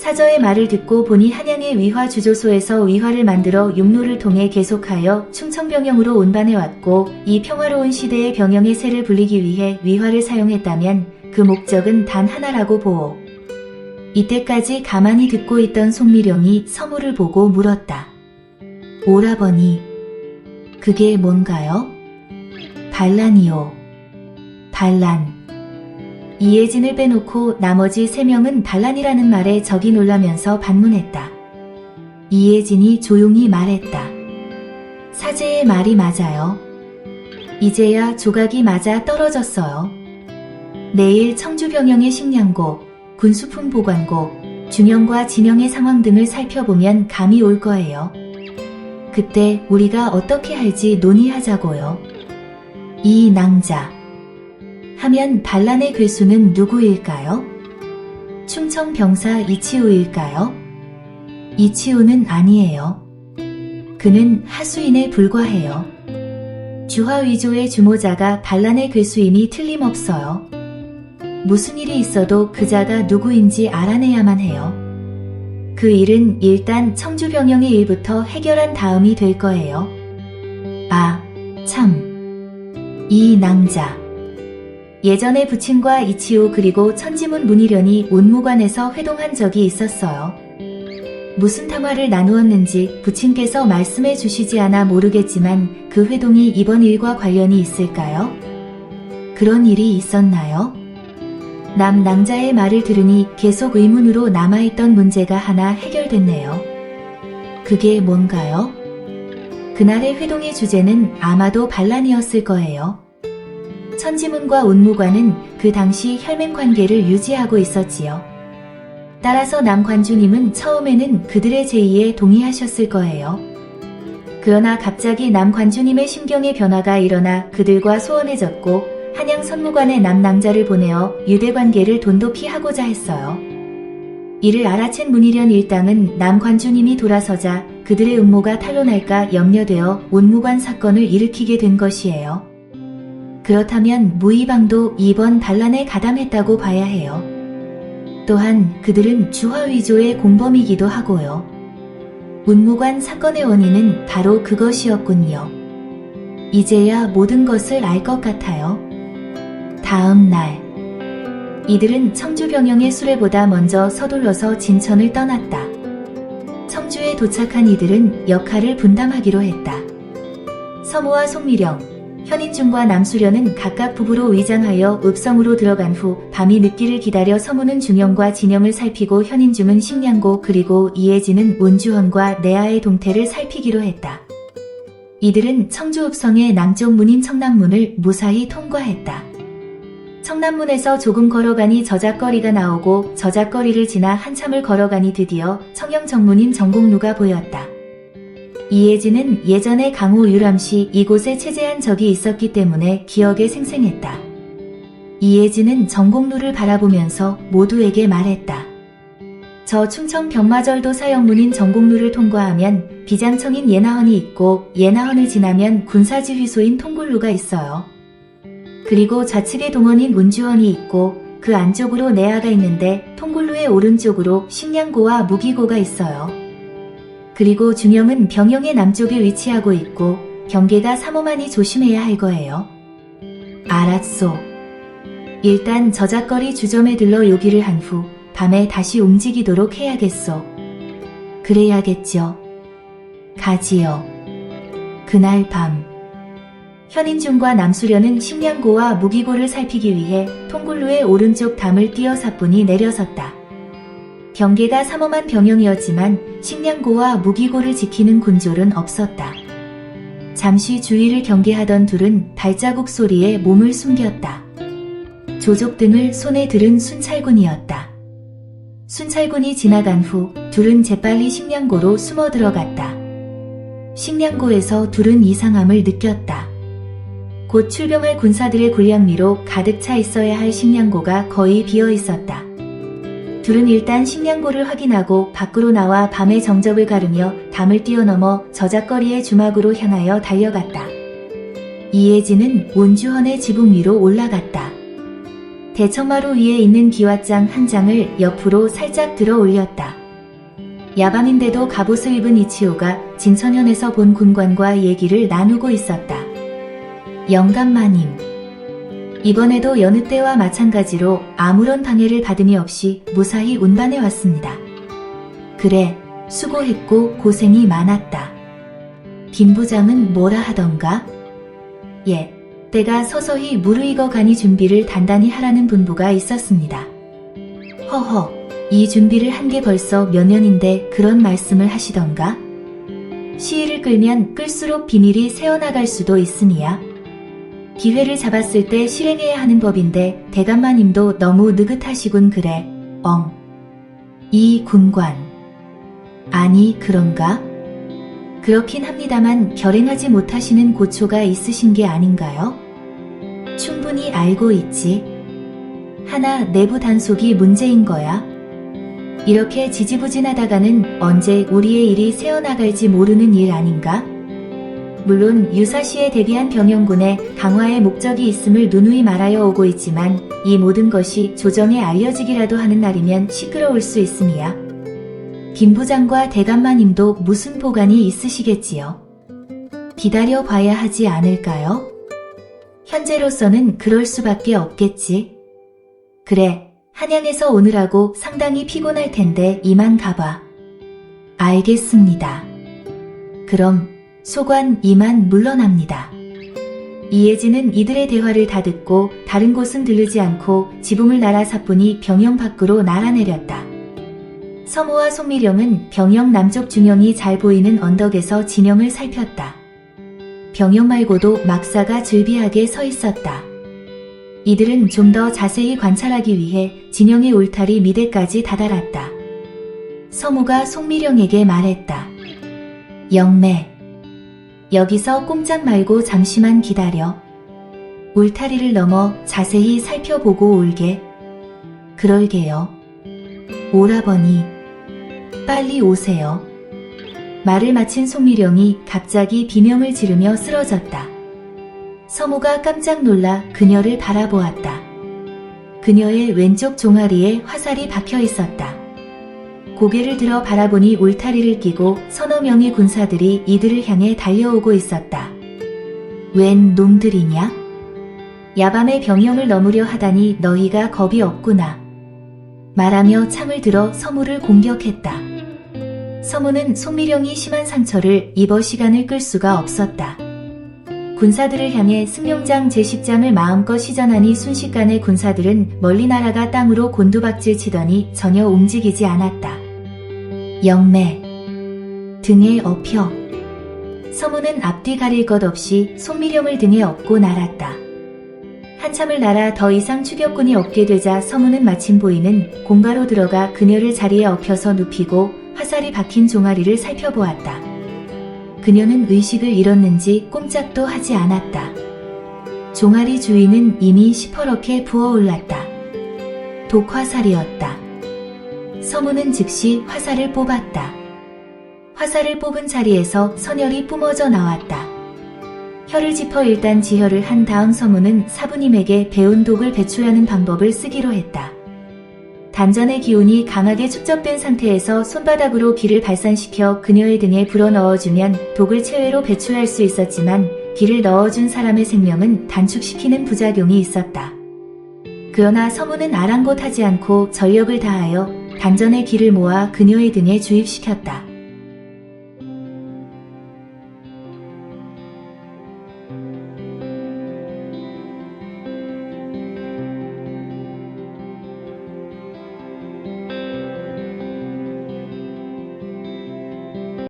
사저의 말을 듣고 보니 한양의 위화주조소에서 위화를 만들어 육로를 통해 계속하여 충청병영으로 운반해왔고 이 평화로운 시대의 병영의 새를 불리기 위해 위화를 사용했다면 그 목적은 단 하나라고 보오. 이때까지 가만히 듣고 있던 송미령이 서무를 보고 물었다. 오라버니, 그게 뭔가요? 반란이요. 반란. 이혜진을 빼놓고 나머지 3명은 반란이라는 말에 적이 놀라면서 반문했다. 이혜진이 조용히 말했다. 사제의 말이 맞아요. 이제야 조각이 맞아 떨어졌어요. 내일 청주병영의 식량고, 군수품 보관고, 준영과 진영의 상황 등을 살펴보면 감이 올 거예요. 그때 우리가 어떻게 할지 논의하자고요. 이 낭자 하면 반란의 괴수는 누구일까요? 충청 병사 이치우일까요? 이치우는 아니에요. 그는 하수인에 불과해요. 주화위조의 주모자가 반란의 괴수임이 틀림없어요. 무슨 일이 있어도 그자가 누구인지 알아내야만 해요. 그 일은 일단 청주병영의 일부터 해결한 다음이 될 거예요. 아, 참. 이 낭자. 예전에 부친과 이치우 그리고 천지문 문희련이 운무관에서 회동한 적이 있었어요. 무슨 탐화를 나누었는지 부친께서 말씀해 주시지 않아 모르겠지만 그 회동이 이번 일과 관련이 있을까요? 그런 일이 있었나요? 남 낭자의 말을 들으니 계속 의문으로 남아있던 문제가 하나 해결됐네요. 그게 뭔가요? 그날의 회동의 주제는 아마도 반란이었을 거예요. 천지문과 운무관은 그 당시 혈맹 관계를 유지하고 있었지요. 따라서 남관주님은 처음에는 그들의 제의에 동의하셨을 거예요. 그러나 갑자기 남관주님의 심경의 변화가 일어나 그들과 소원해졌고 한양 선무관에 남낭자를 보내어 유대관계를 돈독히 하고자 했어요. 이를 알아챈 문희련 일당은 남관주님이 돌아서자 그들의 음모가 탄로날까 염려되어 운무관 사건을 일으키게 된 것이에요. 그렇다면 무의방도 이번 반란에 가담했다고 봐야 해요. 또한 그들은 주화위조의 공범이기도 하고요. 운무관 사건의 원인은 바로 그것이었군요. 이제야 모든 것을 알 것 같아요. 다음 날 이들은 청주병영의 수레보다 먼저 서둘러서 진천을 떠났다. 청주에 도착한 이들은 역할을 분담하기로 했다. 서무와 송미령, 현인중과 남수련은 각각 부부로 위장하여 읍성으로 들어간 후 밤이 늦기를 기다려 서무는 준영과 진영을 살피고 현인중은 식량고 그리고 이혜진은 온주헌과 내아의 동태를 살피기로 했다. 이들은 청주 읍성의 남쪽 문인 청남문을 무사히 통과했다. 청남문에서 조금 걸어가니 저작거리가 나오고 저작거리를 지나 한참을 걸어가니 드디어 청영정문인 정곡루가 보였다. 이혜진은 예전에 강호 유람시 이곳에 체제한 적이 있었기 때문에 기억에 생생했다. 이혜진은 정곡루를 바라보면서 모두에게 말했다. 저 충청 병마절도 사형문인 정곡루를 통과하면 비장청인 예나헌이 있고 예나헌을 지나면 군사지휘소인 통굴루가 있어요. 그리고 좌측에 동원인 운주헌이 있고 그 안쪽으로 내아가 있는데 통굴루의 오른쪽으로 식량고와 무기고가 있어요. 그리고 준영은 병영의 남쪽에 위치하고 있고 경계가 삼엄하니 조심해야 할 거예요. 알았소. 일단 저작거리 주점에 들러 요기를 한 후 밤에 다시 움직이도록 해야겠소. 그래야겠죠. 가지요. 그날 밤 현인중과 남수련은 식량고와 무기고를 살피기 위해 통굴루의 오른쪽 담을 뛰어 사뿐히 내려섰다. 경계가 삼엄한 병영이었지만 식량고와 무기고를 지키는 군졸은 없었다. 잠시 주위를 경계하던 둘은 발자국 소리에 몸을 숨겼다. 조족 등을 손에 들은 순찰군이었다. 순찰군이 지나간 후 둘은 재빨리 식량고로 숨어 들어갔다. 식량고에서 둘은 이상함을 느꼈다. 곧 출병할 군사들의 군량미로 가득 차 있어야 할 식량고가 거의 비어 있었다. 둘은 일단 식량고를 확인하고 밖으로 나와 밤의 정적을 가르며 담을 뛰어넘어 저작거리의 주막으로 향하여 달려갔다. 이혜진은 온주헌의 지붕 위로 올라갔다. 대청마루 위에 있는 기왓장 한 장을 옆으로 살짝 들어 올렸다. 야밤인데도 갑옷을 입은 이치오가 진천현에서 본 군관과 얘기를 나누고 있었다. 영감마님, 이번에도 여느 때와 마찬가지로 아무런 방해를 받음이 없이 무사히 운반해 왔습니다. 그래, 수고했고 고생이 많았다. 김 부장은 뭐라 하던가? 예, 때가 서서히 무르익어가니 준비를 단단히 하라는 분부가 있었습니다. 허허, 이 준비를 한 게 벌써 몇 년인데 그런 말씀을 하시던가? 시일을 끌면 끌수록 비밀이 새어나갈 수도 있으니야. 기회를 잡았을 때 실행해야 하는 법인데 대감마님도 너무 느긋하시군 그래. 이 군관. 아니 그런가? 그렇긴 합니다만 결행하지 못하시는 고초가 있으신 게 아닌가요? 충분히 알고 있지. 하나 내부 단속이 문제인 거야. 이렇게 지지부진하다가는 언제 우리의 일이 새어나갈지 모르는 일 아닌가? 물론 유사시에 대비한 병영군의 강화의 목적이 있음을 누누이 말하여 오고 있지만 이 모든 것이 조정에 알려지기라도 하는 날이면 시끄러울 수 있음이야. 김 부장과 대감마님도 무슨 보관이 있으시겠지요. 기다려 봐야 하지 않을까요? 현재로서는 그럴 수밖에 없겠지. 그래, 한양에서 오느라고 상당히 피곤할 텐데 이만 가봐. 알겠습니다. 그럼 소관 이만 물러납니다. 이혜진은 이들의 대화를 다 듣고 다른 곳은 들르지 않고 지붕을 날아 사뿐히 병영 밖으로 날아내렸다. 서무와 송미령은 병영 남쪽 중형이 잘 보이는 언덕에서 진영을 살폈다. 병영 말고도 막사가 즐비하게 서 있었다. 이들은 좀 더 자세히 관찰하기 위해 진영의 울타리 미대까지 다다랐다. 서무가 송미령에게 말했다. 영매, 여기서 꼼짝 말고 잠시만 기다려. 울타리를 넘어 자세히 살펴보고 올게. 그럴게요. 오라버니, 빨리 오세요. 말을 마친 송미령이 갑자기 비명을 지르며 쓰러졌다. 서무가 깜짝 놀라 그녀를 바라보았다. 그녀의 왼쪽 종아리에 화살이 박혀 있었다. 고개를 들어 바라보니 울타리를 끼고 서너 명의 군사들이 이들을 향해 달려오고 있었다. 웬 놈들이냐? 야밤에 병영을 넘으려 하다니 너희가 겁이 없구나. 말하며 창을 들어 서무를 공격했다. 서무는 송미령이 심한 상처를 입어 시간을 끌 수가 없었다. 군사들을 향해 승용장 제10장을 마음껏 시전하니 순식간에 군사들은 멀리 날아가 땅으로 곤두박질 치더니 전혀 움직이지 않았다. 영매, 등에 업혀. 서무는 앞뒤 가릴 것 없이 송미령을 등에 업고 날았다. 한참을 날아 더 이상 추격군이 없게 되자 서무는 마침 보이는 공가로 들어가 그녀를 자리에 엎혀서 눕히고 화살이 박힌 종아리를 살펴보았다. 그녀는 의식을 잃었는지 꼼짝도 하지 않았다. 종아리 주위는 이미 시퍼렇게 부어올랐다. 독화살이었다. 서무는 즉시 화살을 뽑았다. 화살을 뽑은 자리에서 선혈이 뿜어져 나왔다. 혀를 짚어 일단 지혈을 한 다음 서무는 사부님에게 배운 독을 배출하는 방법을 쓰기로 했다. 단전의 기운이 강하게 축적된 상태에서 손바닥으로 기를 발산시켜 그녀의 등에 불어넣어주면 독을 체외로 배출할 수 있었지만 기를 넣어준 사람의 생명은 단축시키는 부작용이 있었다. 그러나 서무는 아랑곳하지 않고 전력을 다하여 단전의 기를 모아 그녀의 등에 주입시켰다.